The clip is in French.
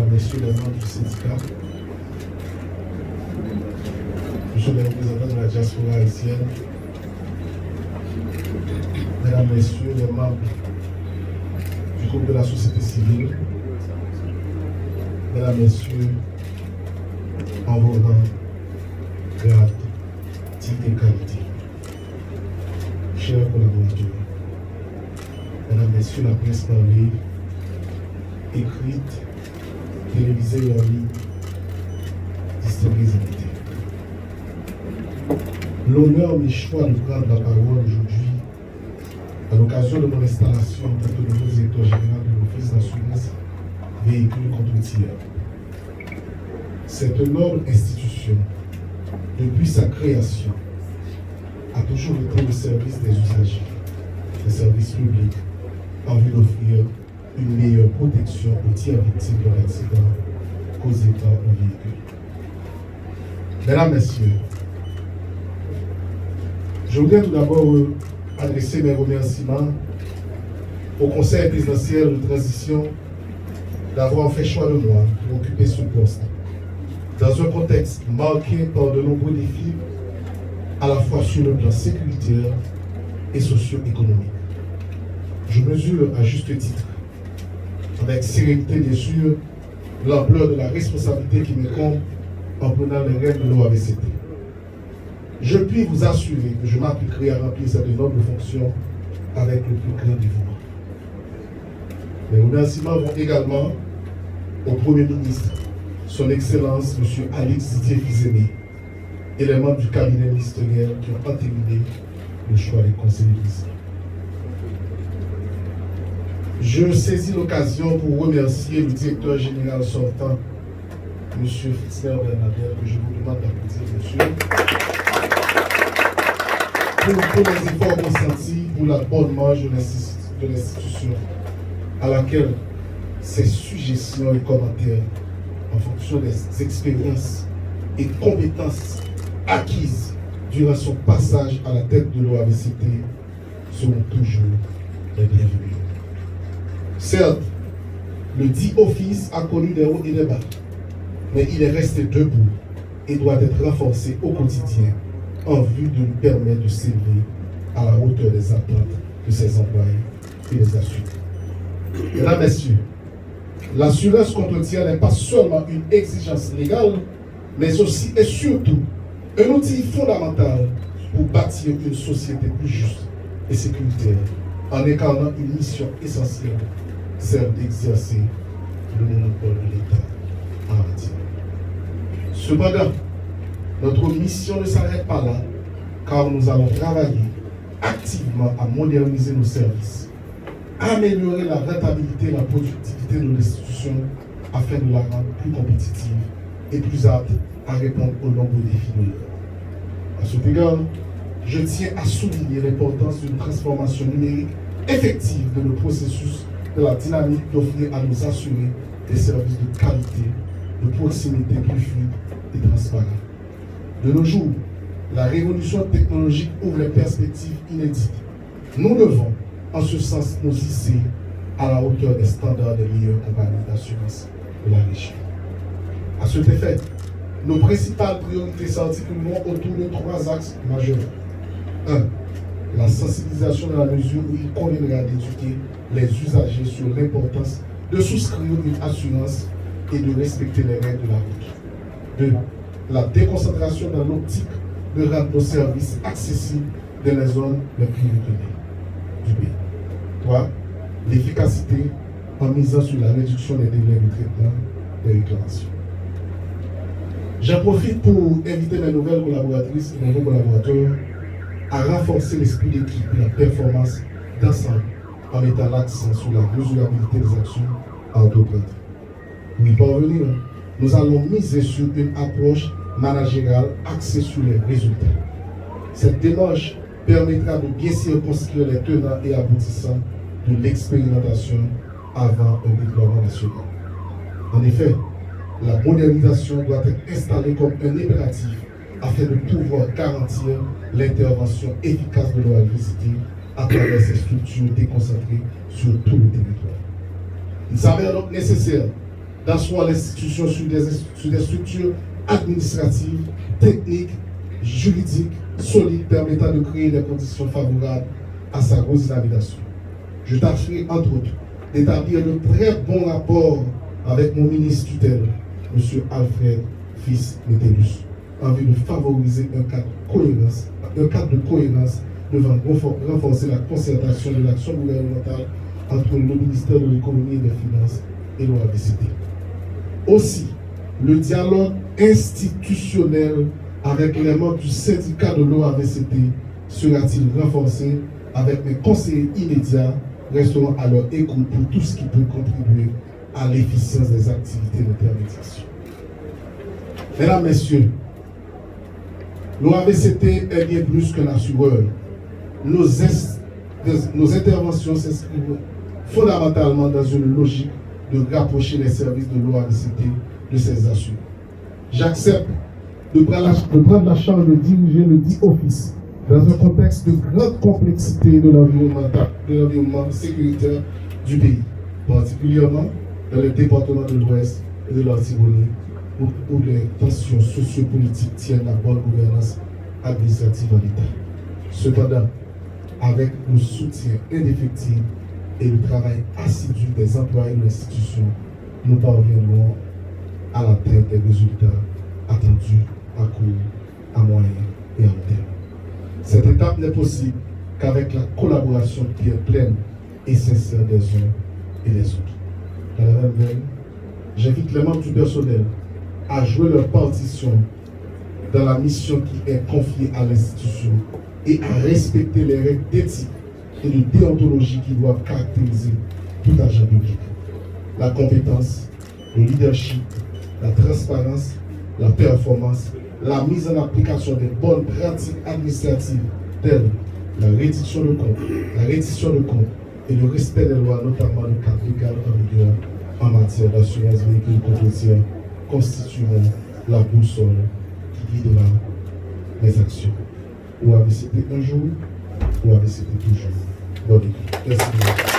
mesdames, messieurs les membres du syndicat, monsieur les représentants de la diaspora haïtienne, mesdames, messieurs les membres du groupe de la société civile, mesdames, messieurs, en vos rangs, grade, titre et qualité, chers collaborateurs, mesdames, messieurs, la presse parlée, écrite, télévisée et en ligne, distingués invités. L'honneur m'est choix de prendre la parole aujourd'hui à l'occasion de mon installation en tant que nouveau directeur général de l'Office d'assurance véhicule contre tir. Cette noble institution, depuis sa création, a toujours été au service des usagers, des services publics, en vue d'offrir une meilleure protection aux tiers victimes de l'accident causé par un véhicule. Mesdames, Messieurs, je voudrais tout d'abord adresser mes remerciements au Conseil présidentiel de transition d'avoir fait choix de moi pour occuper ce poste dans un contexte marqué par de nombreux défis à la fois sur le plan sécuritaire et socio-économique. Je mesure à juste titre, avec sérénité bien sûr, l'ampleur de la responsabilité qui me compte en prenant les rênes de l'OAVCT. Je puis vous assurer que je m'appliquerai à remplir cette noble fonction avec le plus grand dévouement. Mes remerciements vont également au Premier ministre, son Excellence M. Alix Didier Fils-Aimé, et les membres du cabinet ministériel qui ont entériné le choix des conseillers ministres. Je saisis l'occasion pour remercier le directeur général sortant, M. Fitzner Bernadette, que je vous demande d'applaudir, monsieur, pour tous les efforts consentis pour la bonne marche de l'institution, à laquelle ses suggestions et commentaires, en fonction des expériences et compétences acquises durant son passage à la tête de l'OAVCT, seront toujours les bienvenus. Certes, le dit office a connu des hauts et des bas, mais il est resté debout et doit être renforcé au quotidien en vue de lui permettre de s'élever à la hauteur des attentes de ses employés et des assurés. Mesdames, Messieurs, l'assurance contre tir n'est pas seulement une exigence légale, mais aussi et surtout un outil fondamental pour bâtir une société plus juste et sécuritaire en incarnant une mission essentielle, celle d'exercer le monopole de l'État en matière. Cependant, notre mission ne s'arrête pas là, car nous allons travailler activement à moderniser nos services, améliorer la rentabilité et la productivité de l'institution afin de la rendre plus compétitive et plus apte à répondre aux nombreux défis de l'heure. À cet égard, je tiens à souligner l'importance d'une transformation numérique effective de le processus de la dynamique d'offrir à nos assurés des services de qualité, de proximité plus fluide et transparents. De nos jours, la révolution technologique ouvre les perspectives inédites. Nous devons, en ce sens, nous hisser à la hauteur des standards des meilleures compagnies d'assurance de la région. À cet effet, nos principales priorités s'articuleront autour de 3 axes majeurs. 1. La sensibilisation dans la mesure où il conviendra d'éduquer les usagers sur l'importance de souscrire une assurance et de respecter les règles de la route. 2. La déconcentration dans l'optique de rendre nos services accessibles dans les zones les plus reculées du pays. 3. L'efficacité en misant sur la réduction des délais de traitement des réclamations. J'en profite pour inviter mes nouvelles collaboratrices et mes nouveaux collaborateurs à renforcer l'esprit d'équipe et la performance d'ensemble en mettant l'accent sur la mesurabilité des actions à entreprendre. Pour y parvenir, nous allons miser sur une approche managériale axée sur les résultats. Cette démarche permettra de bien circonscrire les tenants et aboutissants de l'expérimentation avant un déploiement national. En effet, la modernisation doit être installée comme un impératif afin de pouvoir garantir l'intervention efficace de l'OAVCT à travers ces structures déconcentrées sur tout le territoire. Il s'avère donc nécessaire d'asseoir l'institution sur des structures administratives, techniques, juridiques, solides, permettant de créer des conditions favorables à sa redynamisation. Je tâcherai, entre autres, d'établir de très bons rapports avec mon ministre tutelle, M. Alfred Fils Metellus, en vue de favoriser un cadre de cohérence devant renforcer la concertation de l'action gouvernementale entre le ministère de l'économie et des finances et l'OAVCT. Aussi, le dialogue institutionnel avec les membres du syndicat de l'OAVCT sera-t-il renforcé avec mes conseillers immédiats resteront à leur écoute pour tout ce qui peut contribuer à l'efficience des activités d'intermédiation. Mesdames, Messieurs, l'OAVCT est bien plus qu'un assureur. Nos interventions s'inscrivent fondamentalement dans une logique de rapprocher les services de l'OAVCT de ses assureurs. J'accepte de prendre la charge de diriger le dit office dans un contexte de grande complexité de l'environnement sécuritaire du pays, particulièrement dans le département de l'Ouest et de l'Artibonite, où les tensions sociopolitiques tiennent la bonne gouvernance administrative en l'État. Cependant, avec le soutien indéfectible et le travail assidu des employés de l'institution, nous parviendrons à l'atteinte des résultats attendus à court, à moyen et à long terme. Cette étape n'est possible qu'avec la collaboration pleine et sincère des uns et des autres. Dans la même veine, j'invite les membres du personnel à jouer leur partition dans la mission qui est confiée à l'institution et à respecter les règles d'éthique et de déontologie qui doivent caractériser tout agent public. La compétence, le leadership, la transparence, la performance, la mise en application des bonnes pratiques administratives telles la reddition de comptes et le respect des lois, notamment le cadre légal en vigueur en matière d'assurance véhicule contre-routière, constitueront la boussole qui guidera mes actions. OAVCT un jour, OAVCT toujours. Bonne écoute. Merci.